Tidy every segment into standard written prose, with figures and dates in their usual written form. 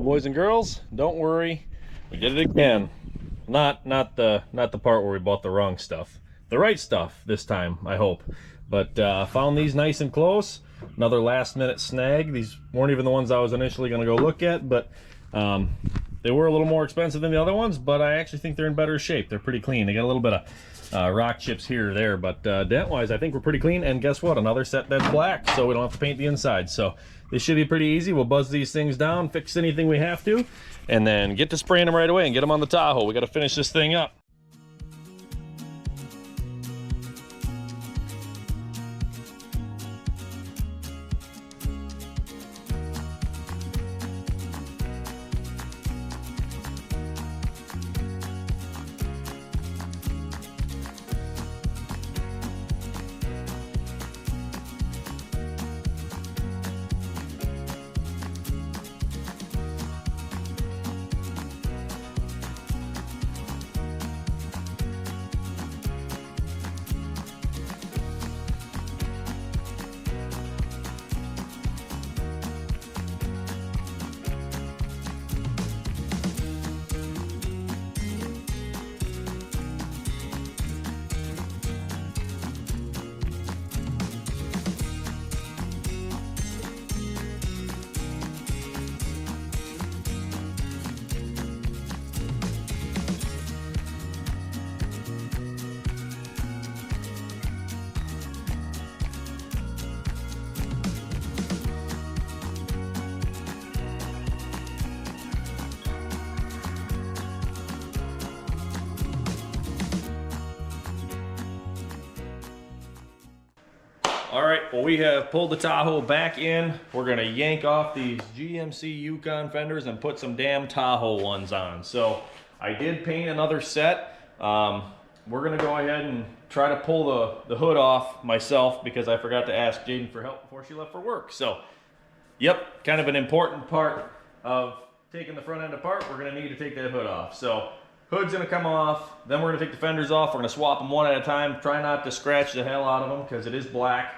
boys and girls, don't worry, we did it again. Not the part where we bought the wrong stuff. The right stuff this time, I hope. But found these nice and close. Another last minute snag. These weren't even the ones I was initially going to go look at, but they were a little more expensive than the other ones, but I actually think they're in better shape. They're pretty clean. They got a little bit of rock chips here or there, but dent-wise, I think we're pretty clean. And guess what? Another set that's black, so we don't have to paint the inside. So this should be pretty easy. We'll buzz these things down, fix anything we have to, and then get to spraying them right away and get them on the Tahoe. We got to finish this thing up. All right, well, we have pulled the Tahoe back in. We're gonna yank off these GMC Yukon fenders and put some damn Tahoe ones on. So I did paint another set. We're gonna go ahead and try to pull the hood off myself because I forgot to ask Jaden for help before she left for work. So, yep, kind of an important part of taking the front end apart. We're gonna need to take that hood off. So hood's gonna come off, then we're gonna take the fenders off. We're gonna swap them one at a time. Try not to scratch the hell out of them because it is black.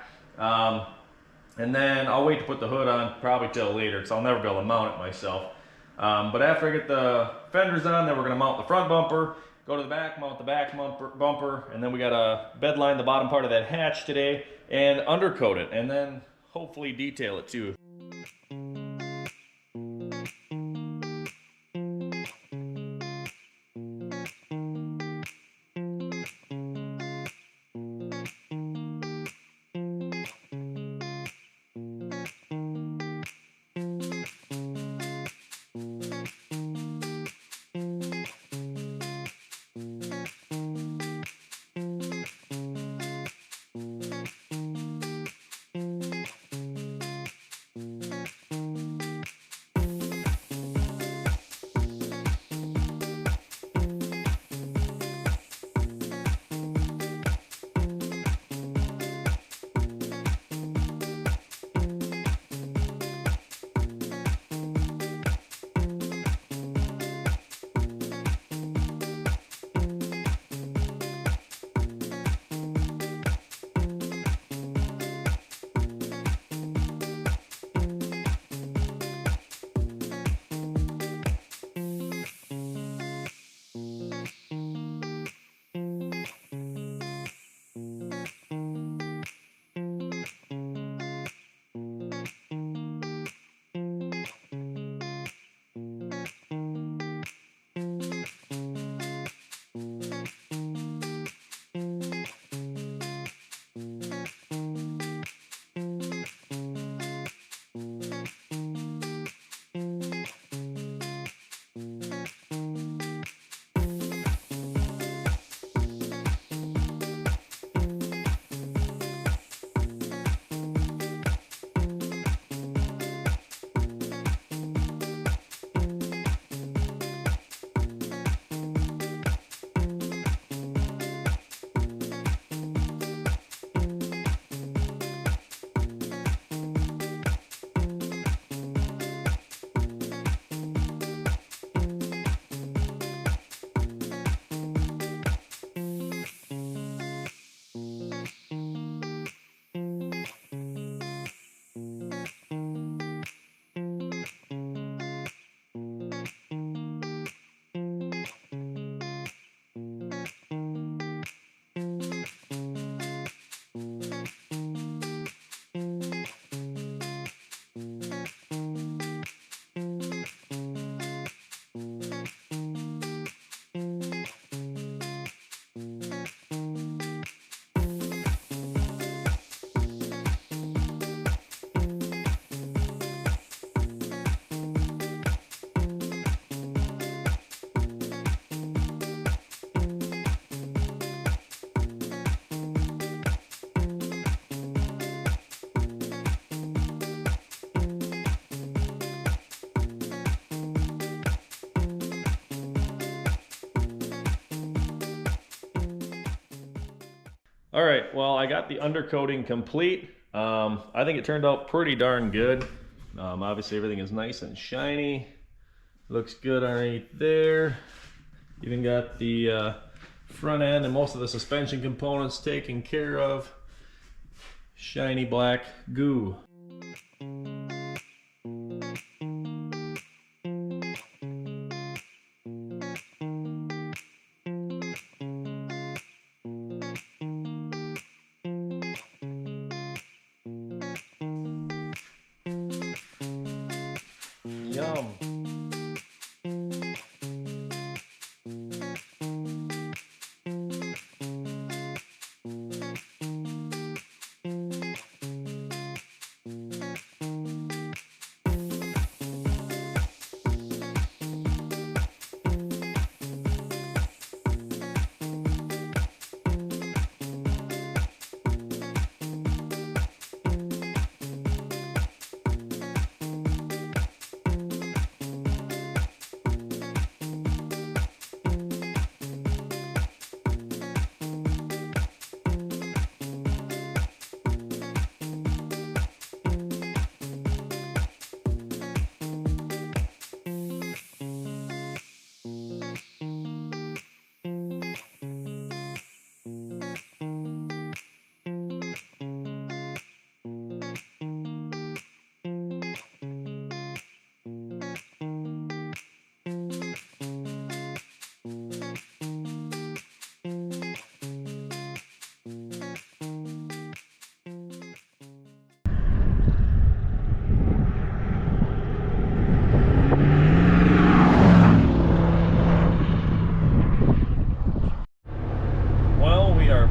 And then I'll wait to put the hood on probably till later because I'll never be able to mount it myself. But after I get the fenders on, then we're gonna mount the front bumper, go to the back, mount the back bumper, and then we gotta bed line the bottom part of that hatch today and undercoat it, and then hopefully detail it too. All right, well, I got the undercoating complete. I think it turned out pretty darn good. Obviously everything is nice and shiny. Looks good underneath there. Even got the front end and most of the suspension components taken care of. Shiny black goo. Yum.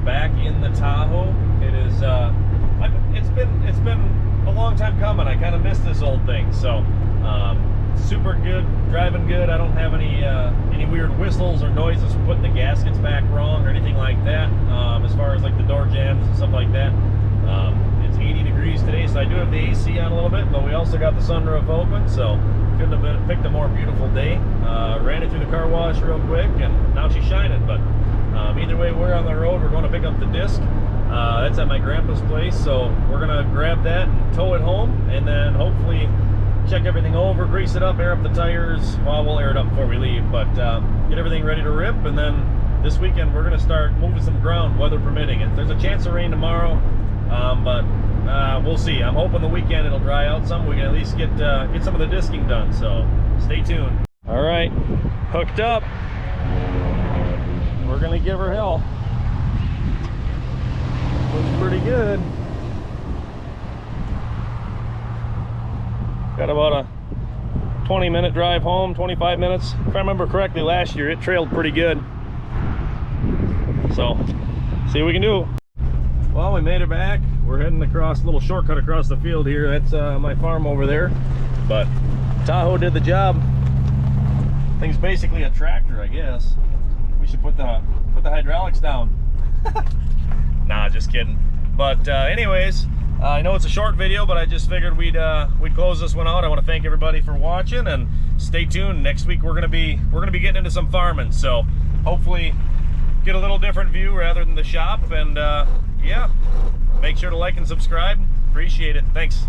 Back in the Tahoe. It is it's been a long time coming. I kind of missed this old thing, so super good, driving good. I don't have any weird whistles or noises from putting the gaskets back wrong or anything like that. As far as like the door jams and stuff like that. It's 80 degrees today, so I do have the AC on a little bit, but we also got the sunroof open, so couldn't have picked a more beautiful day. Ran it through the car wash real quick, and now she's shining. But either way, we're on the road. We're going to pick up the disc. That's at my grandpa's place, so we're gonna grab that and tow it home, and then hopefully check everything over, grease it up, air up the tires. Well, we'll air it up before we leave, but get everything ready to rip. And then this weekend we're gonna start moving some ground, weather permitting. And there's a chance of rain tomorrow, but we'll see. I'm hoping the weekend it'll dry out some. We can at least get some of the disking done. So stay tuned. All right, hooked up. We're gonna give her hell. Looks pretty good. Got about a 20-minute drive home, 25 minutes. If I remember correctly, last year it trailed pretty good. So, see what we can do. Well, we made it back. We're heading across a little shortcut across the field here. That's my farm over there. But Tahoe did the job. Thing's basically a tractor, I guess. We should put the hydraulics down. Nah, just kidding. But anyways, I know it's a short video, but I just figured we'd close this one out. I want to thank everybody for watching, and stay tuned. Next week we're gonna be getting into some farming, so hopefully get a little different view rather than the shop. And yeah, make sure to like and subscribe. Appreciate it. Thanks.